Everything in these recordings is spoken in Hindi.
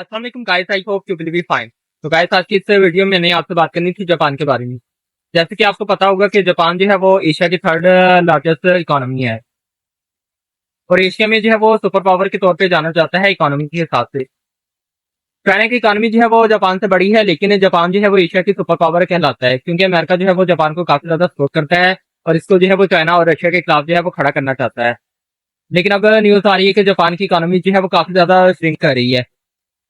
अस्सलाम वालेकुम guys, I hope you will be fine. तो गाइस, आज की इस वीडियो में मैंने आपसे बात करनी थी जापान के बारे में। जैसे कि आपको पता होगा कि जापान जो है वो एशिया की थर्ड लार्जेस्ट इकोनॉमी है और एशिया में जो है वो सुपर पावर के तौर पे जाना जाता है इकोनॉमी के हिसाब से। चाइना की इकोनॉमी जो है वो जापान से बड़ी है, लेकिन जापान जो है वो एशिया की सुपर पावर कहलाता है क्योंकि अमेरिका जो है वो जापान को काफी ज्यादा सपोर्ट करता है और इसको जो है वो चाइना और रशिया के खिलाफ जो है वो खड़ा करना चाहता है। लेकिन अब न्यूज आ रही है कि जापान की इकोनॉमी जो है वो काफी ज्यादा श्रिंक कर रही है।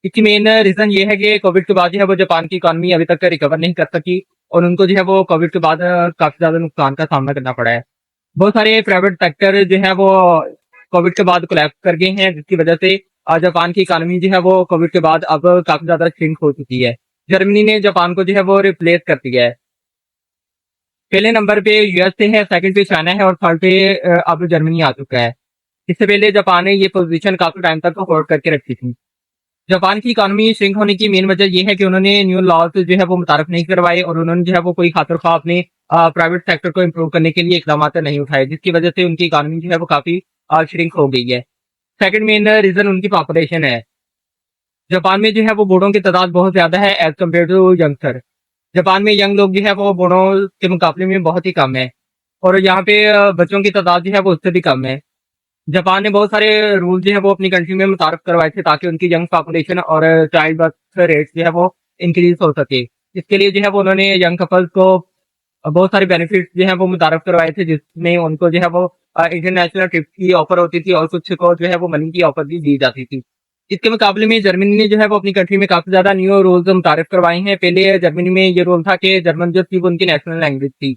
इसकी मेन रीजन ये है कि कोविड के बाद जो है वो जापान की इकोनॉमी अभी तक रिकवर नहीं कर सकी और उनको जो है वो कोविड के बाद काफी ज्यादा नुकसान का सामना करना पड़ा है। बहुत सारे प्राइवेट सेक्टर जो है वो कोविड के बाद कोलैप्स कर गए हैं, जिसकी वजह से जापान की इकोनॉमी जो है वो कोविड के बाद अब काफी ज्यादा श्रिंक हो चुकी है। जर्मनी ने जापान को जो है वो रिप्लेस कर दिया है। पहले नंबर पे यूएसए है, सेकंड पे चाइना है और थर्ड पे अब जर्मनी आ चुका है। इससे पहले जापान ने ये पोजीशन काफी टाइम तक होल्ड करके रखी थी। जापान की इकोनॉमी श्रिंक होने की मेन वजह यह है कि उन्होंने न्यू लॉज जो है वो मुतारफ नहीं करवाए और उन्होंने जो है वो कोई खातिर खा अपने प्राइवेट सेक्टर को इम्प्रूव करने के लिए इकदाम नहीं उठाए, जिसकी वजह से उनकी इकोनॉमी जो है वो काफी श्रिंक हो गई है। सेकंड मेन रीजन उनकी पॉपुलेशन है। जापान में जो है वो बूढ़ों की तादाद बहुत ज्यादा है as compare to youngster. Japan में यंग लोग जो है वो बूढ़ों के मुकाबले में बहुत ही कम है और यहाँ पे बच्चों की तादाद जो है वो उससे भी कम है। जापान ने बहुत सारे रूल जो है वो अपनी कंट्री में मुतारफ करवाए थे ताकि उनकी यंग पॉपुलेशन और चाइल्ड बर्थ रेट जो है वो इंक्रीज हो सके। इसके लिए जो है वो उन्होंने यंग कपल्स को बहुत सारे बेनिफिट्स जो है वो मुतारफ करवाए थे, जिसमें उनको जो है वो इंटरनेशनल ट्रिप की ऑफर होती थी और कुछ को जो है वो मनी की ऑफर भी दी जाती थी। इसके मुकाबले में जर्मनी ने जो है वो अपनी कंट्री में काफी ज्यादा न्यू रूल्स मुतारफ करवाए हैं। पहले जर्मनी में ये रूल था कि जर्मन जो थी वो उनकी नेशनल लैंग्वेज थी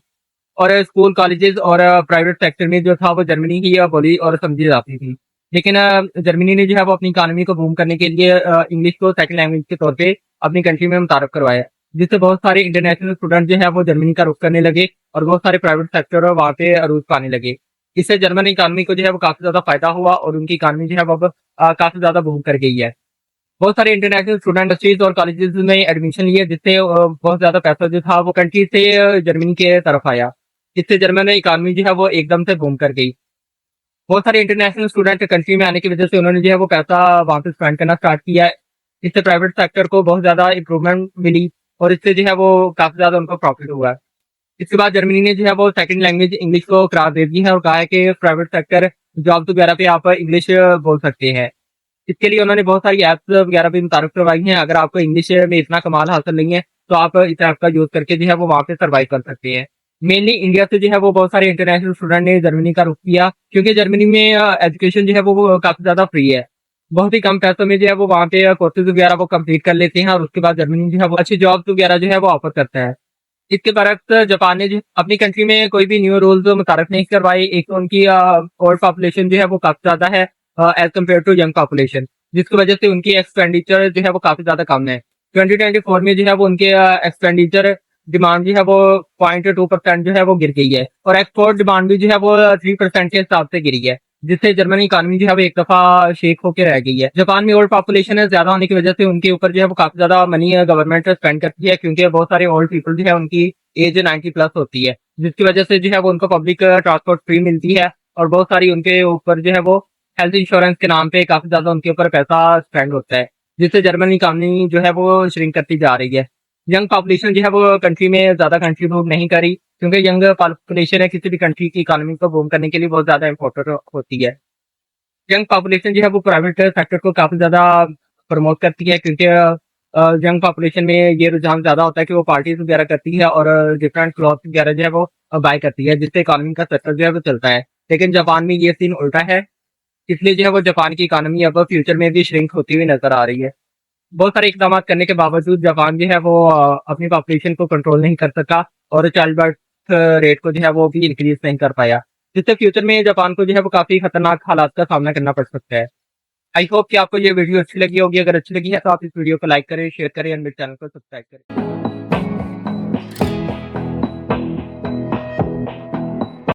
और स्कूल कॉलेजेस और प्राइवेट सेक्टर में जो था वो जर्मनी की बोली और समझी जाती थी। लेकिन जर्मनी ने जो है वो अपनी इकोनॉमी को बूम करने के लिए इंग्लिश को सेकंड लैंग्वेज के तौर पे अपनी कंट्री में मुतारफ करवाया, जिससे बहुत सारे इंटरनेशनल स्टूडेंट जो है वो जर्मनी का रुख करने लगे और बहुत सारे प्राइवेट सेक्टर वहाँ पे अरूज पाने लगे। इससे जर्मन इकोनॉमी को जो है वो काफी ज्यादा फायदा हुआ और उनकी इकोनॉमी जो है वो अब काफी ज्यादा बूम कर गई है। बहुत सारे इंटरनेशनल स्टूडेंट इंडस्ट्रीज और कॉलेजेस में एडमिशन लिए, जिससे बहुत ज्यादा पैसा जो था वो कंट्री से जर्मनी के तरफ आया। इससे जर्मन इकोनॉमी जो है वो एकदम से बूम कर गई। बहुत सारे इंटरनेशनल स्टूडेंट कंट्री में आने की वजह से उन्होंने जो है वो पैसा वहां पे स्पेंड करना स्टार्ट किया है। इससे प्राइवेट सेक्टर को बहुत ज्यादा इंप्रूवमेंट मिली और इससे जो है वो काफी ज्यादा उनको प्रॉफिट हुआ है। इसके बाद जर्मनी ने जो है वो सेकंड लैंग्वेज इंग्लिश को करार दे दी है और कहा है कि प्राइवेट सेक्टर जॉब वगैरह पे आप इंग्लिश बोल सकते हैं। इसके लिए उन्होंने बहुत सारी एप्स वगैरह भी मुतारफ करवाई हैं। अगर आपको इंग्लिश में इतना कमाल हासिल नहीं है तो आप इस ऐप का यूज करके जो है वो वहाँ पे सर्वाइव कर सकते हैं। मेनली इंडिया से जो है वो बहुत सारे इंटरनेशनल स्टूडेंट ने जर्मनी का रुख किया क्योंकि जर्मनी में एजुकेशन जो है वो काफी ज्यादा फ्री है। बहुत ही कम पैसों में जो है वो वहाँ पे कोर्सेज वगैरह वो कंप्लीट कर लेते हैं और उसके बाद जर्मनी जो है वो अच्छी जॉब वगैरह जो है वो ऑफर करता है। इसके बरक्स जापान ने जो अपनी कंट्री में कोई भी न्यू रूल्स मुतारफ नहीं करवाए। एक तो उनकी ओल्ड पॉपुलेशन जो है वो काफी ज्यादा है as compare to young population, जिसकी वजह से उनकी एक्सपेंडिचर जो है वो काफी ज्यादा कम है। 2024 में जो है वो उनके एक्सपेंडिचर डिमांड जो है वो 0.2% जो है वो गिर गई है और एक्सपोर्ट डिमांड भी जो है वो 3% के हिसाब से गिरी है, जिससे जर्मनी इकोनॉमी जो है वो एक दफा शेक होकर रह गई है। जापान में ओल्ड पॉपुलेशन ज्यादा होने की वजह से उनके ऊपर जो है वो काफी ज्यादा मनी गवर्नमेंट स्पेंड करती है क्योंकि बहुत सारे ओल्ड पीपल जो है उनकी एज 90+ होती है, जिसकी वजह से जो है वो उनको पब्लिक ट्रांसपोर्ट फ्री मिलती है और बहुत सारी उनके ऊपर जो है वो हेल्थ इंश्योरेंस के नाम पे काफी ज्यादा उनके ऊपर पैसा स्पेंड होता है, जिससे जर्मन इकोनॉमी जो है वो श्रिंक करती जा रही है। यंग पॉपुलेशन जो है वो कंट्री में ज्यादा कंट्रीब्यूट नहीं करी क्योंकि यंग पॉपुलेशन है किसी भी कंट्री की इकोनॉमी को बूम करने के लिए बहुत ज्यादा इंपॉर्टेंट होती है। यंग पॉपुलेशन जो है वो प्राइवेट सेक्टर को काफी ज्यादा प्रमोट करती है क्योंकि यंग पॉपुलेशन में ये रुझान ज्यादा होता है कि वो पार्टीज वगैरह करती है और डिफरेंट क्लॉथ वगैरह जो है वो बाय करती है, जिससे इकोनॉमी का सेक्टर जो है वो चलता है। लेकिन जापान में ये सीन उल्टा है, इसलिए जो है वो जापान की इकोनॉमी अब फ्यूचर में भी श्रिंक होती हुई नजर आ रही है। बहुत सारे इकदाम करने के बावजूद जापान जो है वो अपनी पॉपुलेशन को कंट्रोल नहीं कर सका और चाइल्ड बर्थ रेट को जो है वो भी इंक्रीज नहीं कर पाया, जिससे फ्यूचर में जापान को जो है वो काफी खतरनाक हालात का सामना करना पड़ सकता है। आई होप कि आपको ये वीडियो अच्छी लगी होगी। अगर अच्छी लगी है तो आप इस वीडियो को लाइक करें, शेयर करें और मेरे चैनल को सब्सक्राइब करें।